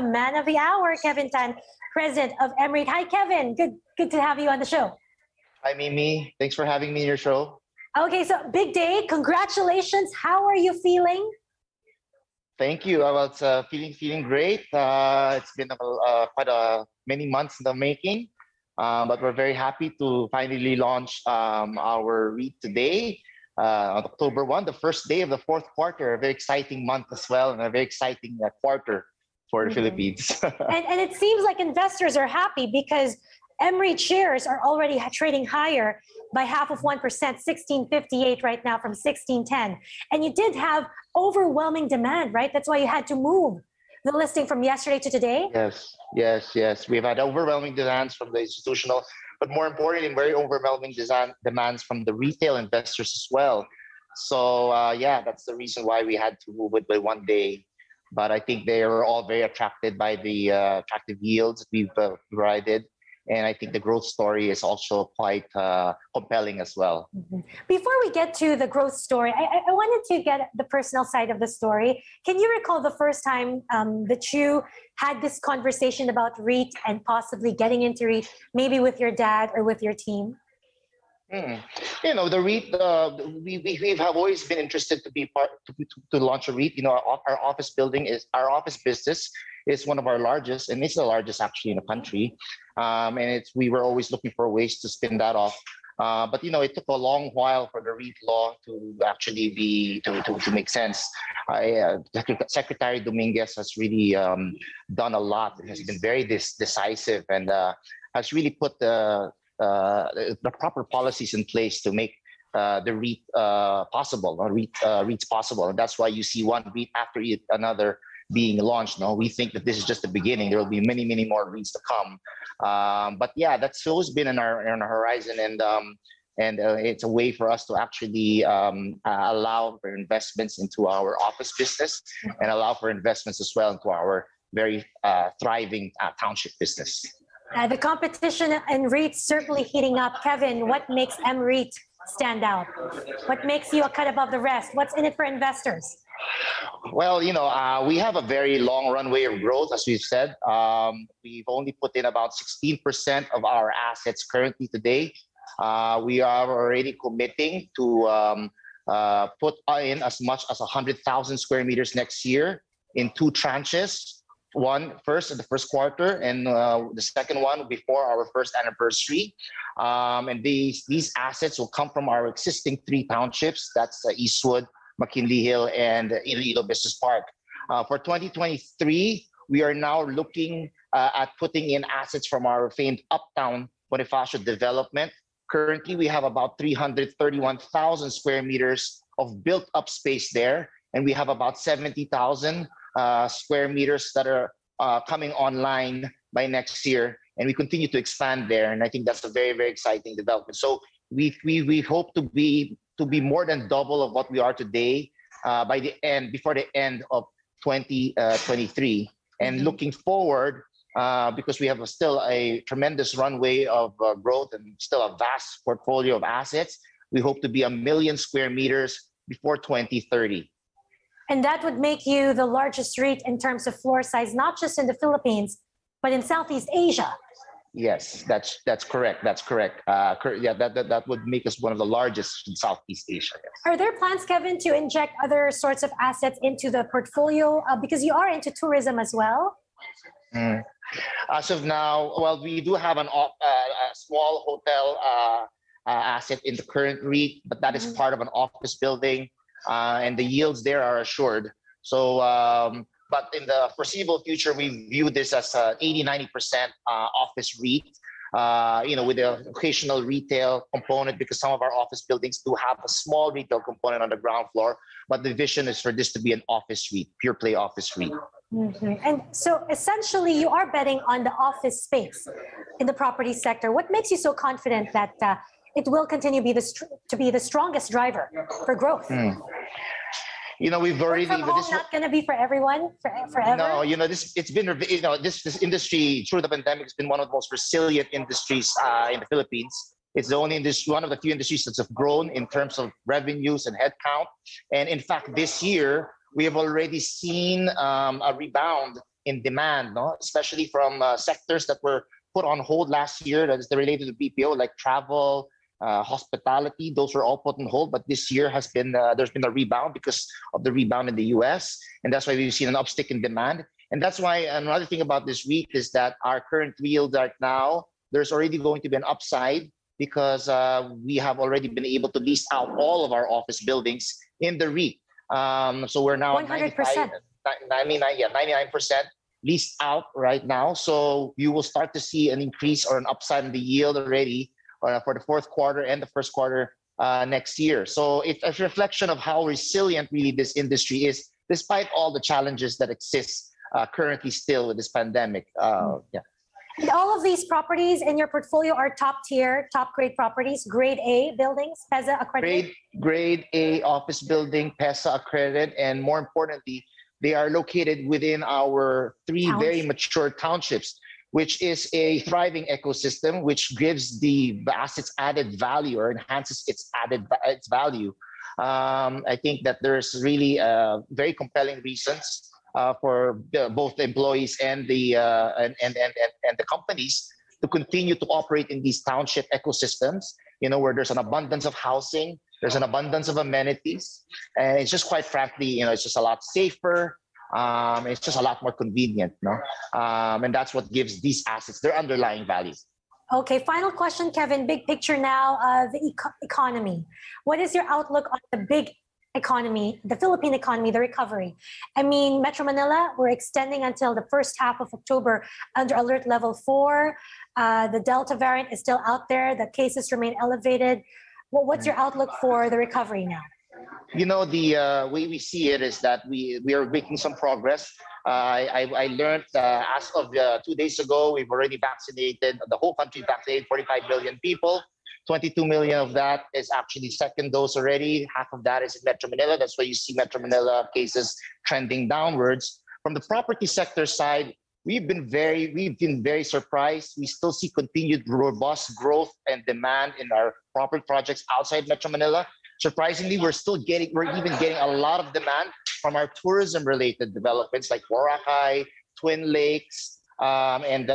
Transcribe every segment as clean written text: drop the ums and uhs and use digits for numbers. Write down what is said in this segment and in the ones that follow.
man of the hour, Kevin Tan, president of MREIT. Hi, Kevin. Good to have you on the show. Hi, Mimi. Thanks for having me in your show. Okay, so big day. Congratulations. How are you feeling? Thank you. Well, it's feeling great. It's been quite many months in the making, but we're very happy to finally launch our REIT today on October 1, the first day of the fourth quarter. A very exciting month as well, and a very exciting quarter for the Philippines. and it seems like investors are happy because MREIT shares are already trading higher by 0.5%, 16.58 right now from 16.10. And you did have overwhelming demand, right? That's why you had to move the listing from yesterday to today. Yes. We've had overwhelming demands from the institutional, but more importantly, very overwhelming demands from the retail investors as well. So that's the reason why we had to move it by one day. But I think they are all very attracted by the attractive yields we've provided. And I think the growth story is also quite compelling as well. Before we get to the growth story, I wanted to get the personal side of the story. Can you recall the first time that you had this conversation about REIT and possibly getting into REIT, maybe with your dad or with your team? You know, the REIT, we have always been interested to be to launch a REIT. You know, our office business is one of our largest, and it's the largest actually in the country. And we were always looking for ways to spin that off. But you know, it took a long while for the REIT law to actually to make sense. Secretary Dominguez has really done a lot. It has been very decisive and has really put the proper policies in place to make the REIT possible, or REITs possible. And that's why you see one REIT after another being launched. No, we think that this is just the beginning. There will be many more REITs to come. But yeah, that's always been on our horizon, and it's a way for us to actually allow for investments into our office business and allow for investments as well into our very thriving township business. The competition in REIT certainly heating up. Kevin, what makes MREIT stand out? What makes you a cut above the rest? What's in it for investors? Well, you know, we have a very long runway of growth, as we've said. We've only put in about 16% of our assets currently today. We are already committing to put in as much as 100,000 square meters next year in 2 tranches. One first in the first quarter, and the second one before our first anniversary. And these assets will come from our existing 3 townships. That's Eastwood, McKinley Hill, and Iloilo Business Park. For 2023, we are now looking at putting in assets from our famed Uptown Bonifacio development. Currently, we have about 331,000 square meters of built-up space there, and we have about 70,000 square meters that are coming online by next year, and we continue to expand there. And I think that's a very exciting development. So we hope to be more than double of what we are today before the end of 2023. And looking forward, because we have still a tremendous runway of growth and still a vast portfolio of assets, we hope to be 1 million square meters before 2030. And that would make you the largest REIT in terms of floor size, not just in the Philippines, but in Southeast Asia. Yes, that's correct. That's correct. That would make us one of the largest in Southeast Asia. Yes. Are there plans, Kevin, to inject other sorts of assets into the portfolio? Because you are into tourism as well. As of now, well, we do have a small hotel asset in the current REIT, but that is part of an office building. And the yields there are assured. So, but in the foreseeable future, we view this as 80-90% office REIT, you know, with the occasional retail component, because some of our office buildings do have a small retail component on the ground floor. But the vision is for this to be an office REIT, pure play office REIT. And so essentially, you are betting on the office space in the property sector. What makes you so confident that it will continue to be the strongest driver for growth? You know, we've already. Work from home not going to be for everyone forever. No, you know, this industry through the pandemic has been one of the most resilient industries in the Philippines. It's the only industry, one of the few industries that have grown in terms of revenues and headcount. And in fact, this year we have already seen a rebound in demand, no? Especially from sectors that were put on hold last year that is related to BPO, like travel, hospitality. Those were all put on hold, but this year has been there's been a rebound because of the rebound in the US, and that's why we've seen an upstick in demand. And that's why another thing about this REIT is that our current yield right now, there's already going to be an upside because we have already been able to lease out all of our office buildings in the REIT. So we're now 100%. 99% leased out right now. So you will start to see an increase or an upside in the yield already for the fourth quarter and the first quarter next year. So it's a reflection of how resilient really this industry is, despite all the challenges that exist currently still with this pandemic. Yeah. And all of these properties in your portfolio are top tier, top grade properties, grade A buildings, PEZA accredited? Grade A office building, PEZA accredited, and more importantly, they are located within our three very mature townships, which is a thriving ecosystem, which gives the assets added value or enhances its value. I think that there's really very compelling reasons for both the employees and the companies to continue to operate in these township ecosystems, where there's an abundance of housing, there's an abundance of amenities, and it's just quite frankly, it's just a lot safer. It's just a lot more convenient, no? And that's what gives these assets their underlying values. Okay, final question, Kevin. Big picture now, the economy. What is your outlook on the big economy, the Philippine economy, the recovery? I mean, Metro Manila, we're extending until the first half of October under alert level 4. The Delta variant is still out there. The cases remain elevated. What's your outlook for the recovery now? The way we see it is that we are making some progress. I learned as of 2 days ago, we've already vaccinated, the whole country vaccinated 45 million people. 22 million of that is actually second dose already. Half of that is in Metro Manila. That's why you see Metro Manila cases trending downwards. From the property sector side, we've been very surprised. We still see continued robust growth and demand in our property projects outside Metro Manila. Surprisingly, we're even getting a lot of demand from our tourism-related developments like Boracay, Twin Lakes, and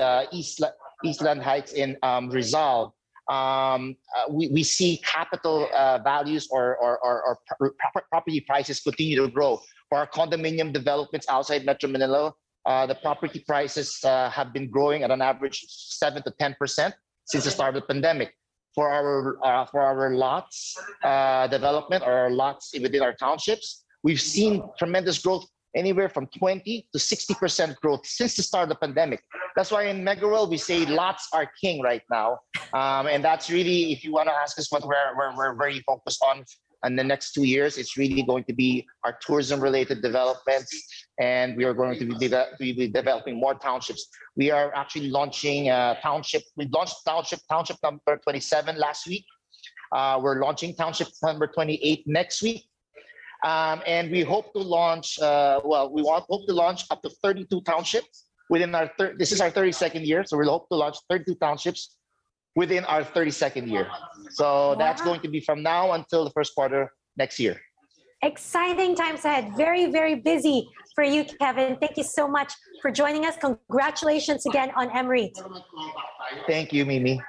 Eastland Heights in Rizal. We see capital values or property prices continue to grow. For our condominium developments outside Metro Manila, the property prices have been growing at an average 7 to 10% since the start of the pandemic. For our lots development or our lots within our townships, we've seen tremendous growth, anywhere from 20 to 60% growth since the start of the pandemic. That's why in MegaWorld we say lots are king right now, and that's really, if you want to ask us what we're very focused on in the next 2 years, it's really going to be our tourism-related developments, and we are going to be developing more townships. We are actually launching township. We launched township number 27 last week. We're launching township number 28 next week, and we hope to launch. Hope to launch up to 32 townships within our. This is our 32nd year, so we hope to launch 32 townships within our 32nd year. So that's going to be from now until the first quarter next year. Exciting times ahead. Very, very busy for you, Kevin. Thank you so much for joining us. Congratulations again on MREIT. Thank you, Mimi.